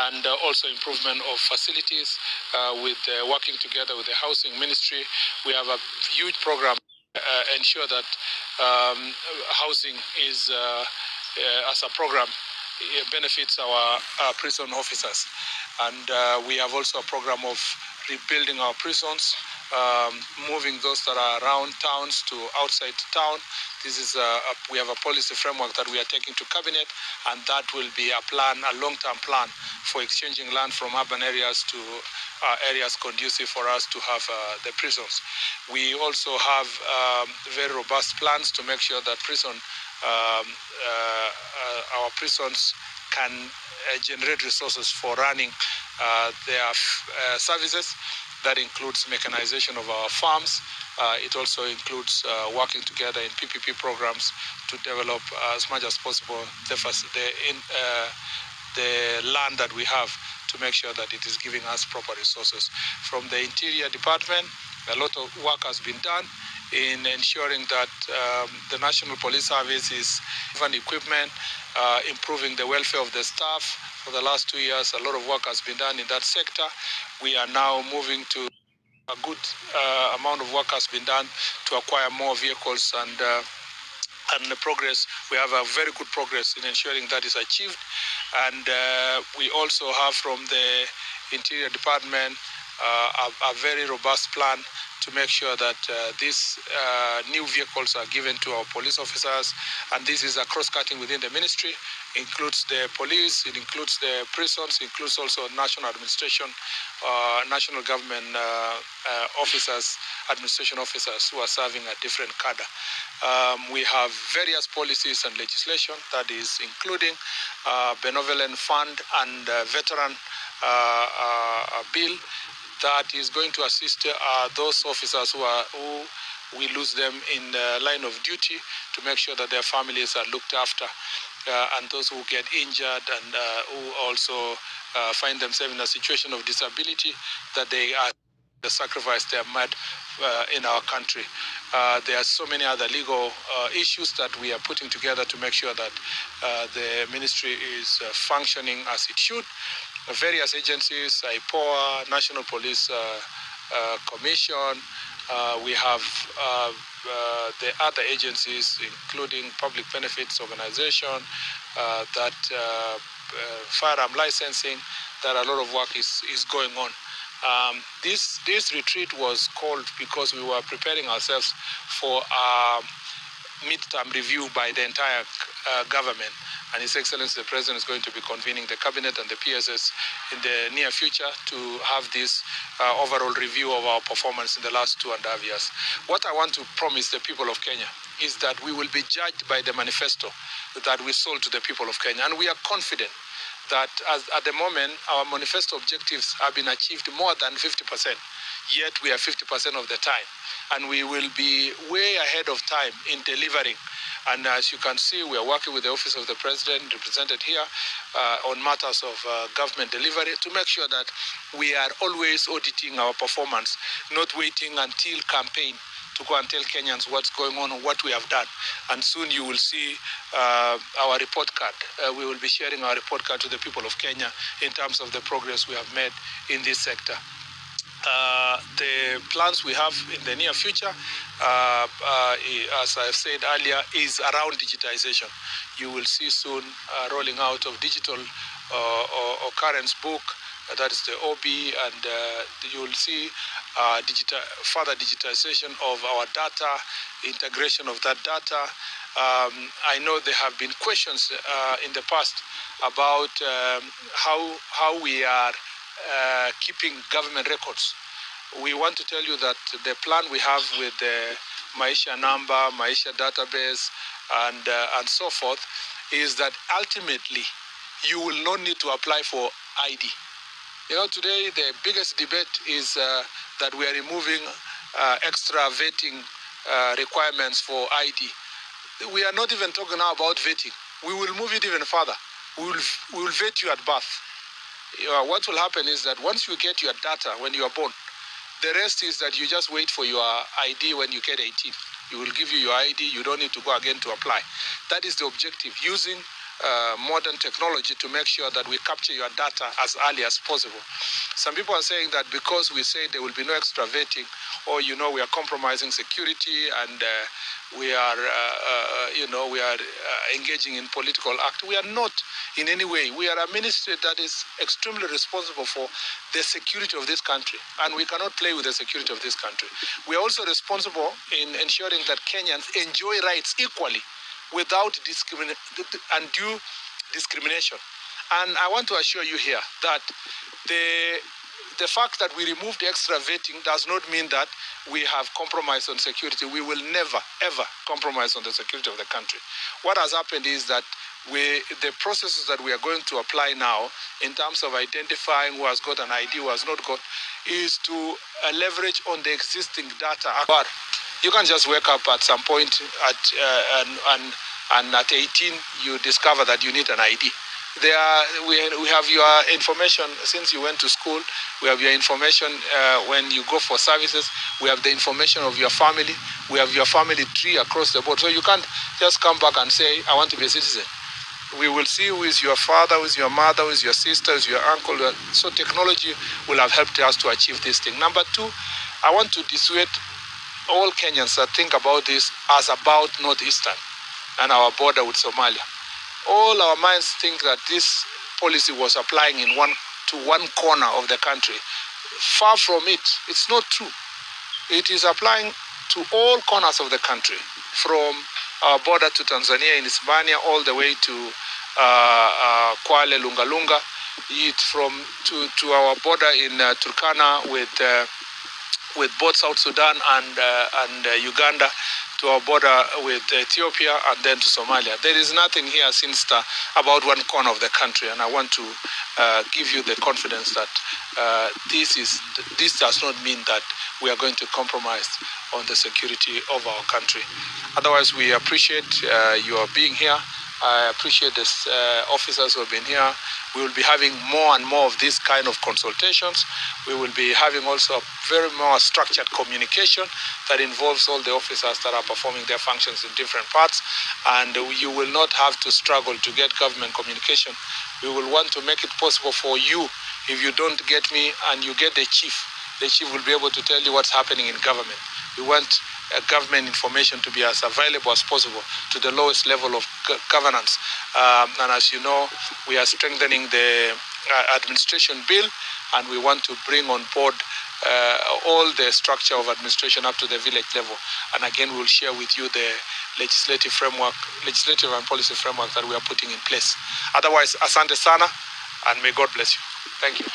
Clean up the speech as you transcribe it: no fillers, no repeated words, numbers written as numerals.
and also improvement of facilities with working together with the housing ministry. We have a huge program ensure that housing is as a program benefits our prison officers, and we have also a program of rebuilding our prisons, moving those that are around towns to outside town. This is we have a policy framework that we are taking to cabinet, and that will be a plan, a long-term plan for exchanging land from urban areas to areas conducive for us to have the prisons. We also have very robust plans to make sure that our prisons can generate resources for running their services. That includes mechanization of our farms. It also includes working together in PPP programs to develop as much as possible the land that we have to make sure that it is giving us proper resources. From the Interior Department, a lot of work has been done in ensuring that the National Police Service is given equipment, improving the welfare of the staff. For the last 2 years, a lot of work has been done in that sector. We are now moving to a good amount of work has been done to acquire more vehicles, and the progress, we have a very good progress in ensuring that is achieved. And we also have from the Interior Department a very robust plan to make sure that these new vehicles are given to our police officers. And this is a cross-cutting within the ministry. It includes the police, it includes the prisons, it includes also national administration, national government officers, administration officers who are serving a different cadre. We have various policies and legislation that is including benevolent fund and veteran bill that is going to assist those officers who we lose them in the line of duty to make sure that their families are looked after, and those who get injured and who also find themselves in a situation of disability, that they are the sacrifice they have made in our country. There are so many other legal issues that we are putting together to make sure that the ministry is functioning as it should. Various agencies, IPOA, National Police Commission, we have the other agencies, including Public Benefits Organization, firearm licensing, that a lot of work is going on. This retreat was called because we were preparing ourselves for a mid-term review by the entire government. And His Excellency the President is going to be convening the Cabinet and the PSS in the near future to have this overall review of our performance in the last 2.5 years. What I want to promise the people of Kenya is that we will be judged by the manifesto that we sold to the people of Kenya. And we are confident that at the moment, our manifesto objectives have been achieved more than 50%, yet we are 50% of the time. And we will be way ahead of time in delivering. And as you can see, we are working with the Office of the President, represented here, on matters of government delivery to make sure that we are always auditing our performance, not waiting until campaign to go and tell Kenyans what's going on and what we have done. And soon you will see our report card. We will be sharing our report card to the people of Kenya in terms of the progress we have made in this sector. The plans we have in the near future, as I said earlier, is around digitization. You will see soon rolling out of digital occurrence book, that is the OB, and you will see further digitization of our data, integration of that data. I know there have been questions in the past about how we are keeping government records. We want to tell you that the plan we have with the Maisha number, Maisha database, and so forth, is that ultimately you will not need to apply for ID. You know, today the biggest debate is that we are removing extra vetting requirements for ID. We are not even talking now about vetting. We will move it even further. We will vet you at birth. What will happen is that once you get your data when you are born, the rest is that you just wait for your ID when you get 18. You will give you your ID. You don't need to go again to apply. That is the objective, using modern technology to make sure that we capture your data as early as possible. Some people are saying that because we say there will be no extra vetting, or we are compromising security and we are engaging in political act. We are not in any way. We are a ministry that is extremely responsible for the security of this country, and we cannot play with the security of this country. We are also responsible in ensuring that Kenyans enjoy rights equally without undue discrimination. And I want to assure you here that the fact that we removed extra vetting does not mean that we have compromised on security. We will never, ever compromise on the security of the country. What has happened is that the processes that we are going to apply now in terms of identifying who has got an ID, who has not got, is to leverage on the existing data. You can't just wake up at some point and at 18 you discover that you need an ID. We have your information since you went to school. We have your information when you go for services. We have the information of your family. We have your family tree across the board. So you can't just come back and say, I want to be a citizen. We will see who is your father, who is your mother, who is your sister, who is your uncle. So technology will have helped us to achieve this thing. Number two, I want to dissuade all Kenyans that think about this as about Northeastern and our border with Somalia. All our minds think that this policy was applying in one corner of the country. Far from it. It's not true. It is applying to all corners of the country, from our border to Tanzania in Hispania all the way to Kwale, Lunga, to our border in Turkana with both South Sudan and Uganda, to our border with Ethiopia, and then to Somalia. There is nothing here sinister about one corner of the country, and I want to give you the confidence that this does not mean that we are going to compromise on the security of our country. Otherwise, we appreciate your being here. I appreciate the officers who have been here. We will be having more and more of these kind of consultations. We will be having also very more structured communication that involves all the officers that are performing their functions in different parts. And you will not have to struggle to get government communication. We will want to make it possible for you. If you don't get me and you get the chief will be able to tell you what's happening in government. We want government information to be as available as possible to the lowest level of governance. And as you know, we are strengthening the administration bill, and we want to bring on board all the structure of administration up to the village level. And again, we'll share with you the legislative and policy framework that we are putting in place. Otherwise, asante sana, and may God bless you. Thank you.